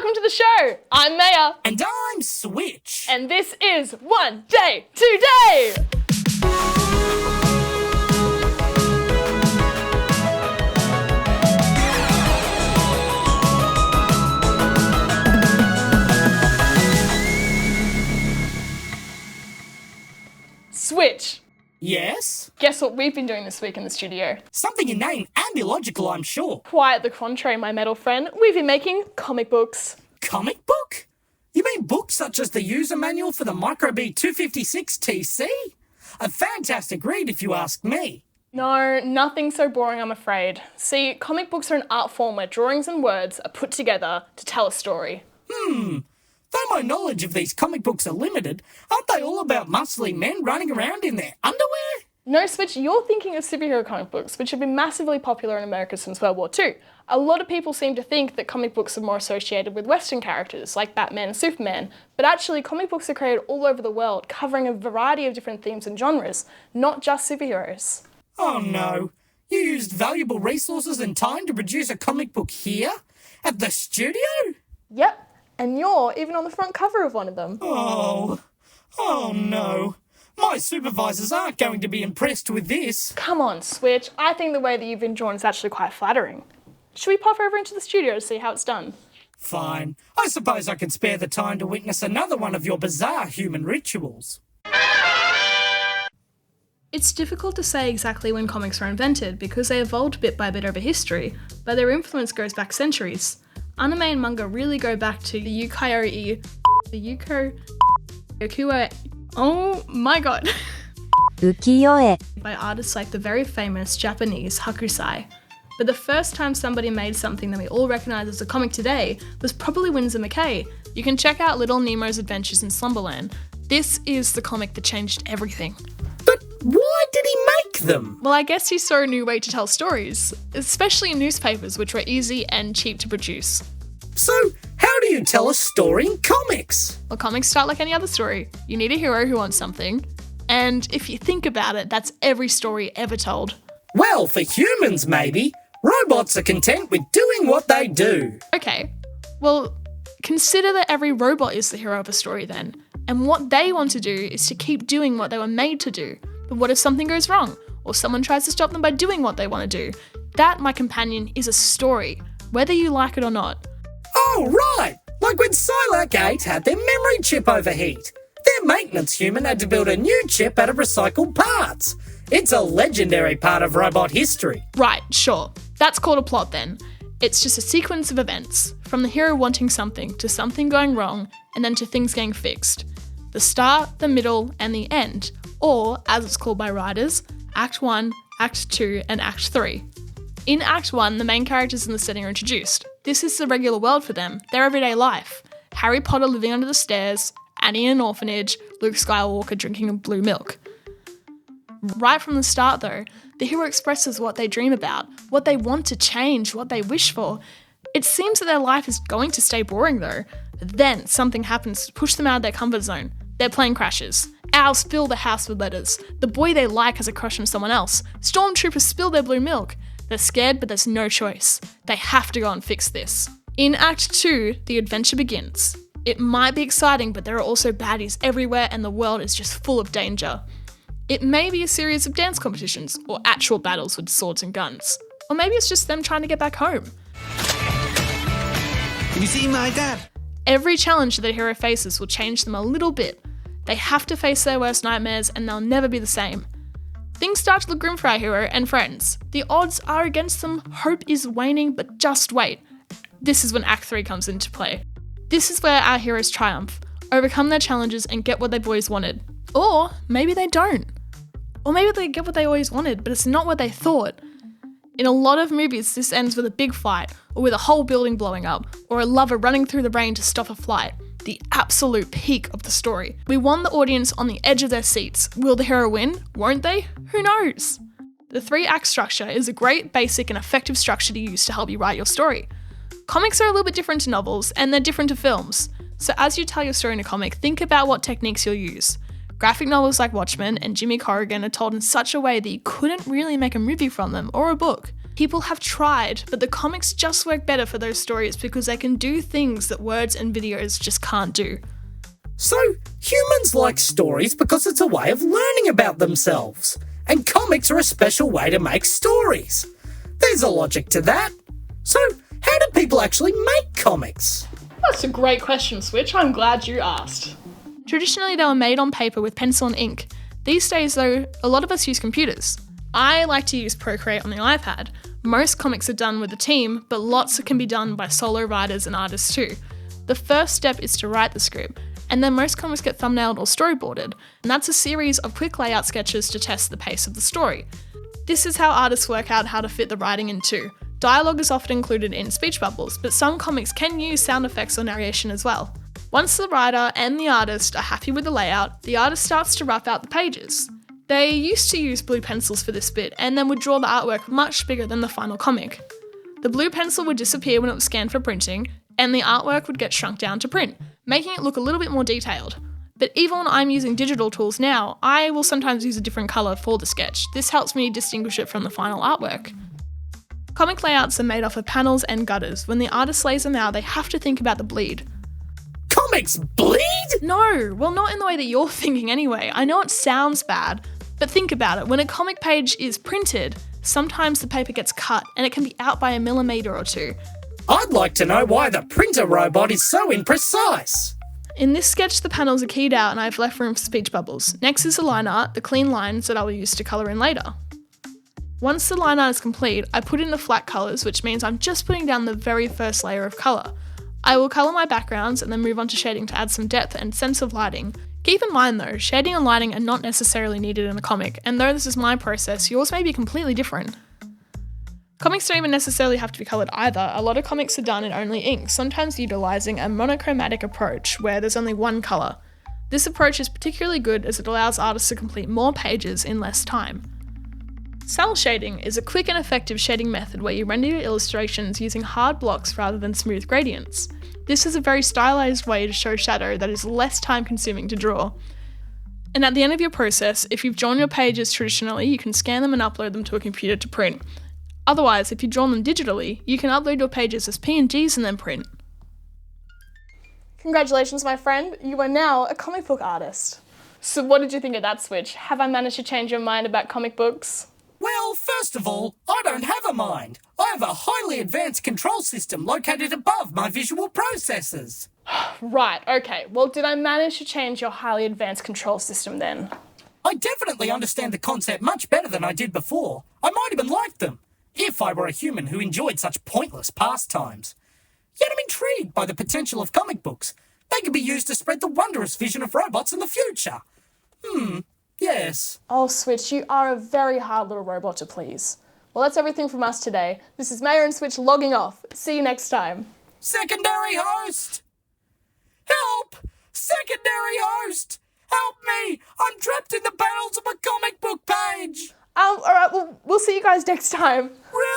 welcome to the show. I'm Maiya. And I'm Switch. And this is One Day Today. Switch. Yes? Guess what we've been doing this week in the studio? Something inane and illogical, I'm sure. Quite the contrary, my metal friend. We've been making comic books. Comic book? You mean books such as the user manual for the Micro-B 256 TC? A fantastic read if you ask me. No, nothing so boring, I'm afraid. See, comic books are an art form where drawings and words are put together to tell a story. Though my knowledge of these comic books are limited, aren't they all about muscly men running around in their underwear? No, Switch, you're thinking of superhero comic books, which have been massively popular in America since World War II. A lot of people seem to think that comic books are more associated with Western characters, like Batman and Superman, but actually comic books are created all over the world, covering a variety of different themes and genres, not just superheroes. Oh no. You used valuable resources and time to produce a comic book here? At the studio? Yep, and you're even on the front cover of one of them. Oh no. My supervisors aren't going to be impressed with this. Come on, Switch, I think the way that you've been drawn is actually quite flattering. Should we pop over into the studio to see how it's done? Fine. I suppose I can spare the time to witness another one of your bizarre human rituals. It's difficult to say exactly when comics were invented because they evolved bit by bit over history, but their influence goes back centuries. Anime and manga really go back to the oh my god, ukiyo-e by artists like the very famous Japanese Hakusai. But the first time somebody made something that we all recognise as a comic today was probably Winsor McCay. You can check out Little Nemo's Adventures in Slumberland. This is the comic that changed everything. But why did he make them? Well, I guess he saw a new way to tell stories, especially in newspapers, which were easy and cheap to produce. So, how do you tell a story in comics? Well, comics start like any other story. You need a hero who wants something, and if you think about it, that's every story ever told. Well, for humans maybe. Robots are content with doing what they do. Okay, well, consider that every robot is the hero of a story then, and what they want to do is to keep doing what they were made to do. But what if something goes wrong, or someone tries to stop them by doing what they want to do? That, my companion, is a story, whether you like it or not. Oh, right! Like when Silac 8 had their memory chip overheat. Their maintenance human had to build a new chip out of recycled parts. It's a legendary part of robot history. Right, sure. That's called a plot then. It's just a sequence of events, from the hero wanting something to something going wrong, and then to things getting fixed. The start, the middle, and the end, or, as it's called by writers, Act 1, Act 2, and Act 3. In Act 1, the main characters in the setting are introduced. This is the regular world for them, their everyday life. Harry Potter living under the stairs, Annie in an orphanage, Luke Skywalker drinking blue milk. Right from the start though, the hero expresses what they dream about, what they want to change, what they wish for. It seems that their life is going to stay boring though. But then something happens to push them out of their comfort zone. Their plane crashes. Owls fill the house with letters. The boy they like has a crush on someone else. Stormtroopers spill their blue milk. They're scared, but there's no choice. They have to go and fix this. In Act 2, the adventure begins. It might be exciting, but there are also baddies everywhere and the world is just full of danger. It may be a series of dance competitions, or actual battles with swords and guns. Or maybe it's just them trying to get back home. Have you seen my dad? Every challenge that the hero faces will change them a little bit. They have to face their worst nightmares and they'll never be the same. Things start to look grim for our hero and friends. The odds are against them, hope is waning, but just wait. This is when Act 3 comes into play. This is where our heroes triumph, overcome their challenges and get what they've always wanted. Or maybe they don't. Or maybe they get what they always wanted, but it's not what they thought. In a lot of movies, this ends with a big fight, or with a whole building blowing up, or a lover running through the rain to stop a flight. The absolute peak of the story. We want the audience on the edge of their seats. Will the hero win? Won't they? Who knows? The 3-act structure is a great, basic, and effective structure to use to help you write your story. Comics are a little bit different to novels, and they're different to films. So as you tell your story in a comic, think about what techniques you'll use. Graphic novels like Watchmen and Jimmy Corrigan are told in such a way that you couldn't really make a movie from them or a book. People have tried, but the comics just work better for those stories because they can do things that words and videos just can't do. So, humans like stories because it's a way of learning about themselves. And comics are a special way to make stories. There's a logic to that. So, how do people actually make comics? That's a great question, Switch. I'm glad you asked. Traditionally, they were made on paper with pencil and ink. These days, though, a lot of us use computers. I like to use Procreate on the iPad. Most comics are done with a team, but lots can be done by solo writers and artists too. The first step is to write the script, and then most comics get thumbnailed or storyboarded, and that's a series of quick layout sketches to test the pace of the story. This is how artists work out how to fit the writing in too. Dialogue is often included in speech bubbles, but some comics can use sound effects or narration as well. Once the writer and the artist are happy with the layout, the artist starts to rough out the pages. They used to use blue pencils for this bit, and then would draw the artwork much bigger than the final comic. The blue pencil would disappear when it was scanned for printing, and the artwork would get shrunk down to print, making it look a little bit more detailed. But even when I'm using digital tools now, I will sometimes use a different colour for the sketch. This helps me distinguish it from the final artwork. Comic layouts are made off of panels and gutters. When the artist lays them out, they have to think about the bleed. Comics bleed? No, well, not in the way that you're thinking anyway. I know it sounds bad, but think about it. When a comic page is printed, sometimes the paper gets cut and it can be out by a millimetre or two. I'd like to know why the printer robot is so imprecise. In this sketch, the panels are keyed out and I've left room for speech bubbles. Next is the line art, the clean lines that I will use to colour in later. Once the line art is complete, I put in the flat colours, which means I'm just putting down the very first layer of colour. I will colour my backgrounds and then move on to shading to add some depth and sense of lighting. Keep in mind though, shading and lighting are not necessarily needed in a comic, and though this is my process, yours may be completely different. Comics don't even necessarily have to be coloured either. A lot of comics are done in only ink, sometimes utilising a monochromatic approach where there's only one colour. This approach is particularly good as it allows artists to complete more pages in less time. Cell shading is a quick and effective shading method where you render your illustrations using hard blocks rather than smooth gradients. This is a very stylised way to show shadow that is less time consuming to draw. And at the end of your process, if you've drawn your pages traditionally, you can scan them and upload them to a computer to print. Otherwise, if you've drawn them digitally, you can upload your pages as PNGs and then print. Congratulations, my friend, you are now a comic book artist. So what did you think of that, Switch? Have I managed to change your mind about comic books? Well, first of all, I don't have a mind. I have a highly advanced control system located above my visual processors. Right, okay. Well, did I manage to change your highly advanced control system then? I definitely understand the concept much better than I did before. I might even like them, if I were a human who enjoyed such pointless pastimes. Yet I'm intrigued by the potential of comic books. They could be used to spread the wondrous vision of robots in the future. Yes. Oh, Switch, you are a very hard little robot to please. Well, that's everything from us today. This is Maiya and Switch logging off. See you next time. Secondary host! Help! Secondary host! Help me! I'm trapped in the panels of a comic book page! Alright, we'll see you guys next time. Really?